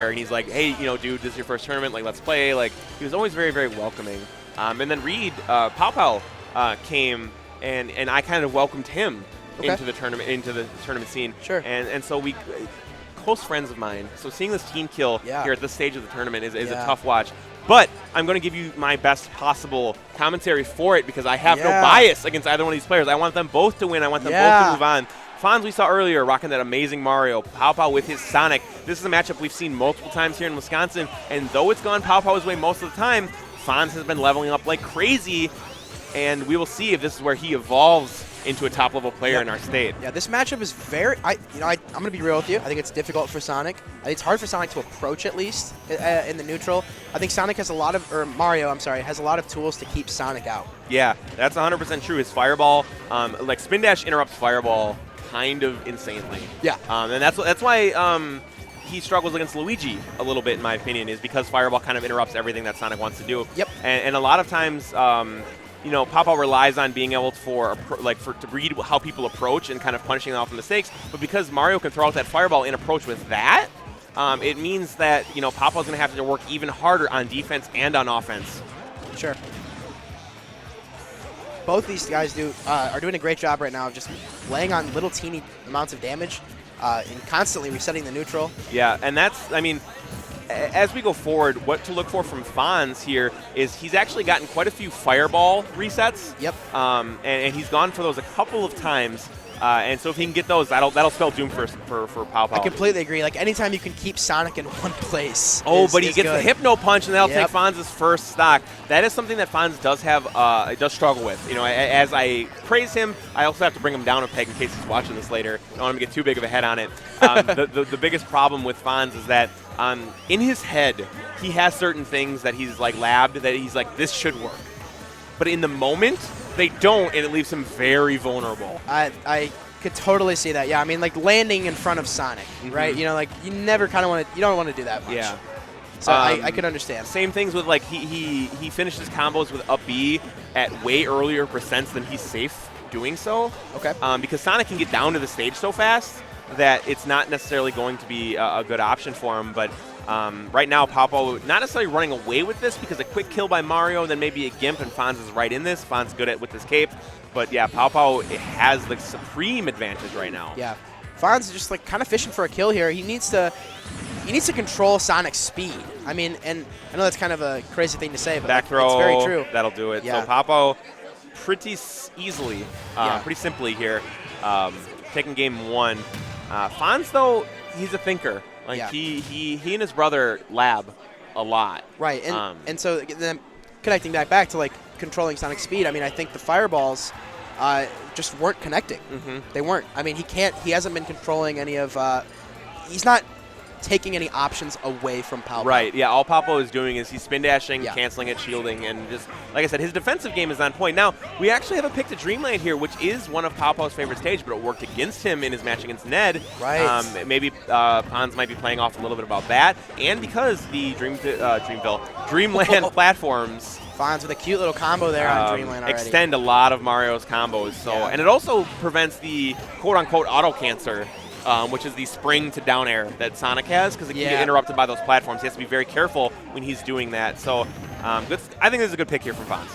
and he's like, hey, dude, this is your first tournament, like, let's play. Like, he was always very, very welcoming. And then Reed, PowPow came, and I kind of welcomed him into the tournament scene. Sure. And so we, close friends of mine. So seeing this team kill here at this stage of the tournament is a tough watch. But I'm going to give you my best possible commentary for it because I have no bias against either one of these players. I want them both to win. I want them both to move on. Fons, we saw earlier, rocking that amazing Mario. PowPow with his Sonic. This is a matchup we've seen multiple times here in Wisconsin, and though it's gone PowPow's way most of the time, Fons has been leveling up like crazy, and we will see if this is where he evolves into a top-level player in our state. Yeah, this matchup is very. I'm going to be real with you. I think it's difficult for Sonic. I think it's hard for Sonic to approach at least in the neutral. I think Sonic has a lot of, or Mario, I'm sorry, has a lot of tools to keep Sonic out. Yeah, that's 100% true. His Fireball, like Spin Dash interrupts Fireball kind of insanely. Yeah. And that's why he struggles against Luigi a little bit, in my opinion, is because Fireball kind of interrupts everything that Sonic wants to do. Yep. And a lot of times, PowPow relies on being able to read how people approach and kind of punishing off the mistakes. But because Mario can throw out that Fireball in approach with that, it means that PowPow's going to have to work even harder on defense and on offense. Sure. Both these guys are doing a great job right now of just laying on little teeny amounts of damage and constantly resetting the neutral. Yeah, and that's, as we go forward, what to look for from Fons here is he's actually gotten quite a few Fireball resets. Yep. And he's gone for those a couple of times. And so if he can get those, that'll spell doom for PowPow. I completely agree. Like, anytime you can keep Sonic in one place. But he gets good. the Hypno Punch, and that'll take Fonz's first stock. That is something that Fons does struggle with. As I praise him, I also have to bring him down a peg in case he's watching this later. I don't want him to get too big of a head on it. The biggest problem with Fons is that in his head, he has certain things that he's like labbed that he's like, this should work. But in the moment, they don't, and it leaves him very vulnerable. I could totally see that. Yeah, I mean, like landing in front of Sonic, right? You never kind of want to. You don't want to do that much. Yeah. So I can understand. Same things with like he finished his combos with up B at way earlier percents than he's safe doing so. Okay. Because Sonic can get down to the stage so fast that it's not necessarily going to be a good option for him, but. Right now, PowPow not necessarily running away with this because a quick kill by Mario, then maybe a Gimp, and Fons is right in this. Fons good with his cape. But yeah, PowPow has the supreme advantage right now. Yeah. Fons is just like kind of fishing for a kill here. He needs to control Sonic's speed. I mean, and I know that's kind of a crazy thing to say, but back throw, it's very true. That'll do it. Yeah. So PowPow pretty easily, pretty simply here, taking game one. Fons, though, he's a thinker. Like he and his brother lab a lot. Right, and so then connecting back to like controlling Sonic's speed. I mean, I think the fireballs just weren't connecting. They weren't. I mean, he hasn't been controlling any of. He's not taking any options away from PowPow. Right, yeah, all PowPow is doing is he's spin dashing, canceling it, shielding, and just, like I said, his defensive game is on point. Now, we actually have a pick to Dreamland here, which is one of PowPow's favorite stage, but it worked against him in his match against Ned. Right. Maybe Fons might be playing off a little bit about that, and because the Dreamland platforms Fons with a cute little combo there on Dreamland already. Extend a lot of Mario's combos, so and it also prevents the quote-unquote auto-cancer, which is the spring to down air that Sonic has, because it can get interrupted by those platforms. He has to be very careful when he's doing that. So I think this is a good pick here from Fons.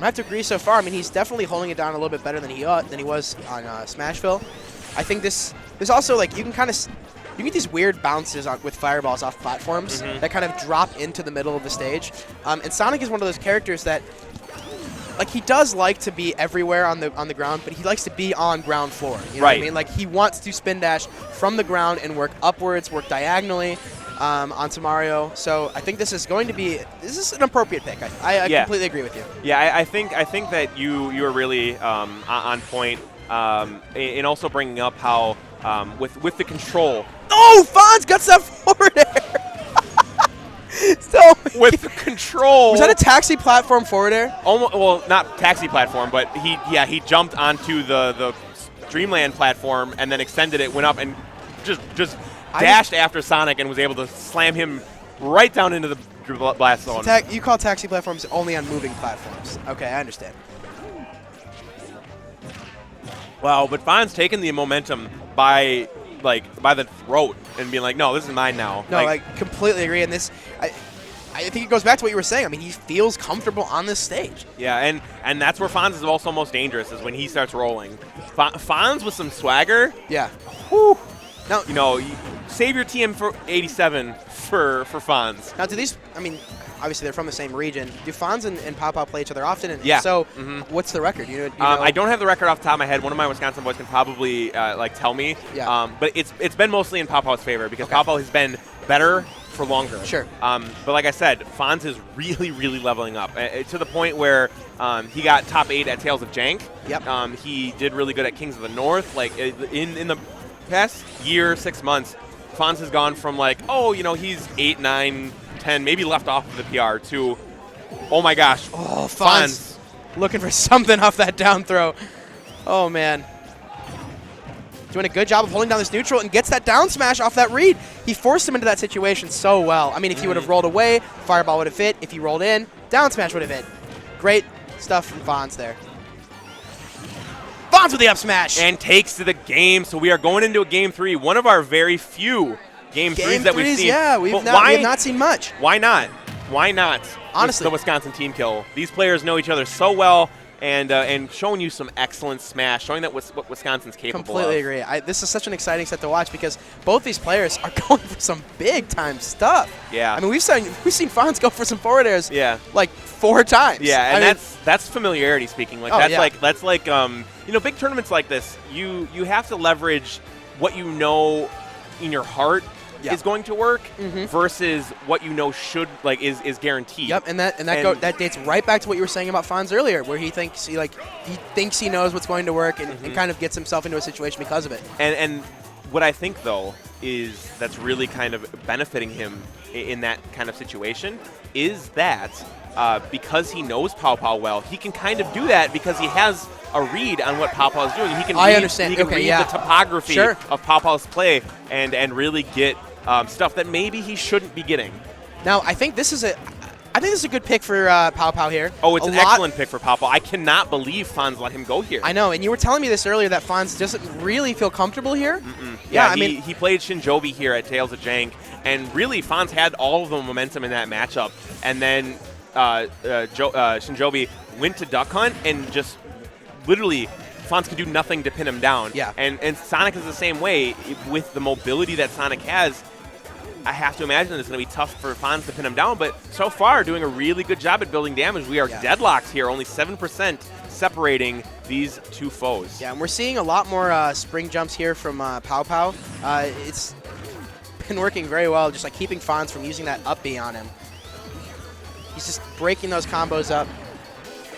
I have to agree so far. I mean, he's definitely holding it down a little bit better than he was on Smashville. I think this also, like, you get these weird bounces with fireballs off platforms that kind of drop into the middle of the stage. And Sonic is one of those characters that, like, he does like to be everywhere on the ground, but he likes to be on ground floor. You know what I mean? Like, he wants to spin dash from the ground and work upwards, work diagonally onto Mario. So I think this is an appropriate pick. I completely agree with you. Yeah, I think that you are really on point in also bringing up how with the control. Oh, Fons got that forward air. So with the control. Was that a taxi platform forward air? Almost, well, not taxi platform, but he jumped onto the Dreamland platform and then extended it, went up and just dashed after Sonic and was able to slam him right down into the blast zone. You call taxi platforms only on moving platforms. Okay, I understand. Wow, but Fons taking the momentum by by the throat and being like, no, this is mine now. No, I completely agree. And this, I think it goes back to what you were saying. I mean, he feels comfortable on this stage. Yeah, and that's where Fons is also most dangerous, is when he starts rolling. Fons with some swagger. Yeah. Whew. Now, you know, save your TM for 87 for Fons. Now, do these, I mean, obviously they're from the same region. Do Fons and PowPow play each other often? And yeah. So, what's the record? You know? I don't have the record off the top of my head. One of my Wisconsin boys can probably tell me. Yeah. But it's been mostly in PowPow's favor because PowPow has been better for longer. Sure. But like I said, Fons is really, really leveling up to the point where he got top 8 at Tales of Jank. Yep. He did really good at Kings of the North. Like in the past year, 6 months, Fons has gone from like, oh, you know, he's 8, 9, 10, maybe left off of the PR to, oh my gosh. Oh, Fons looking for something off that down throw. Oh, man. Doing a good job of holding down this neutral and gets that down smash off that read. He forced him into that situation so well. I mean, if he would have rolled away, fireball would have hit. If he rolled in, down smash would have hit. Great stuff from Fons there. Fons with the up smash. And takes to the game. So we are going into a game 3, one of our very few game threes that we've seen. Yeah, we have not seen much. Why not? Why not? Honestly. The Wisconsin team kill. These players know each other so well. And showing you some excellent smash, showing that what Wisconsin's capable of. Completely agree. This is such an exciting set to watch because both these players are going for some big-time stuff. Yeah. I mean, we've seen Fons go for some forward airs like 4 times. Yeah, and that's familiarity speaking. Like that's like you know, big tournaments like this, you have to leverage what you know in your heart is going to work versus what you know should is guaranteed. Yep, and that dates right back to what you were saying about Fons earlier, where he thinks he knows what's going to work and kind of gets himself into a situation because of it. And what I think though is that's really kind of benefiting him in that kind of situation is that because he knows PowPow well, he can kind of do that because he has a read on what PowPow is doing. He can read the topography of PowPow's play and really get stuff that maybe he shouldn't be getting. Now, I think this is a good pick for PowPow here. Oh, it's an excellent pick for PowPow. I cannot believe Fons let him go here. I know, and you were telling me this earlier that Fons doesn't really feel comfortable here. Yeah, I mean, he played Shinjobi here at Tales of Jank, and really Fons had all of the momentum in that matchup. And then Shinjobi went to Duck Hunt and just literally Fons could do nothing to pin him down. Yeah. And Sonic is the same way. With the mobility that Sonic has, I have to imagine it's going to be tough for Fons to pin him down, but so far doing a really good job at building damage. We are deadlocked here, only 7% separating these two foes. Yeah, and we're seeing a lot more spring jumps here from PowPow. It's been working very well, just like keeping Fons from using that up B on him. He's just breaking those combos up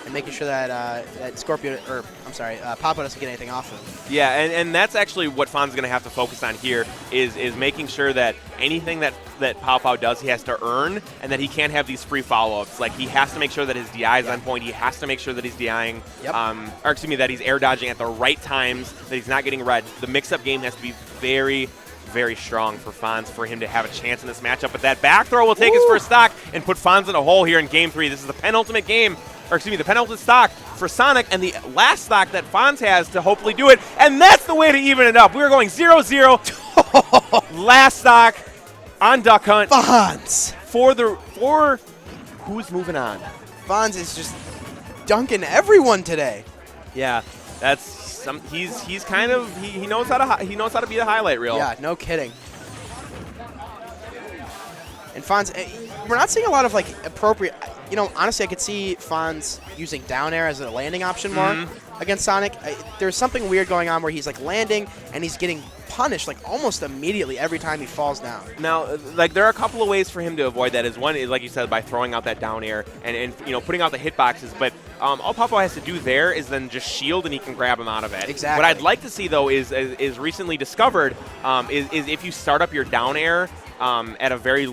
and making sure that PowPow doesn't get anything off of him. Yeah, and that's actually what Fons is going to have to focus on here is making sure that anything that PowPow does, he has to earn, and that he can't have these free follow-ups. Like, he has to make sure that his DI is on point. He has to make sure that he's DIing, that he's air dodging at the right times, that he's not getting red. The mix-up game has to be very, very strong for Fons for him to have a chance in this matchup. But that back throw will take his first stock and put Fons in a hole here in Game 3. This is the penultimate game. The penultimate stock for Sonic, and the last stock that Fons has to hopefully do it, and that's the way to even it up. We are going 0-0. Last stock on Duck Hunt. Fons. For who's moving on? Fons is just dunking everyone today. Yeah, that's he's kind of he knows how to be a highlight reel. Yeah, no kidding. And Fons, we're not seeing a lot of appropriate. You know, honestly, I could see Fons using down air as a landing option more against Sonic. There's something weird going on where he's landing and he's getting punished almost immediately every time he falls down. Now, there are a couple of ways for him to avoid that. One is, like you said, by throwing out that down air and putting out the hitboxes. But all PowPow has to do there is then just shield and he can grab him out of it. Exactly. What I'd like to see though is recently discovered is if you start up your down air at a very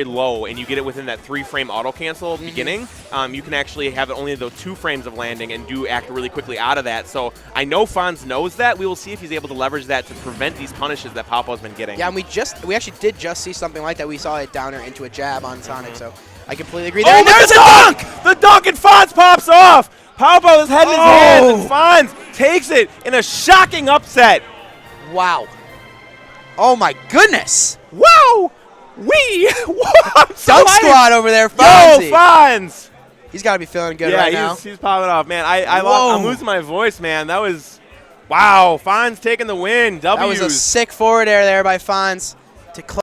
low, and you get it within that 3-frame auto cancel beginning, you can actually have it only those 2 frames of landing and act really quickly out of that. So I know Fons knows that. We will see if he's able to leverage that to prevent these punishes that PowPow's been getting. Yeah, and we actually did just see something like that. We saw it down air into a jab on Sonic, so I completely agree. There, there's a dunk! The dunk, and Fons pops off! PowPow is head in his hands, and Fons takes it in a shocking upset. Wow. Oh, my goodness. Wow! Dunk squad over there, Fonzie. Yo, Fons! He's got to be feeling good right now. Yeah, he's popping off. Man, I'm losing my voice, man. That was, wow, Fons taking the win. That was a sick forward air there by Fons to close.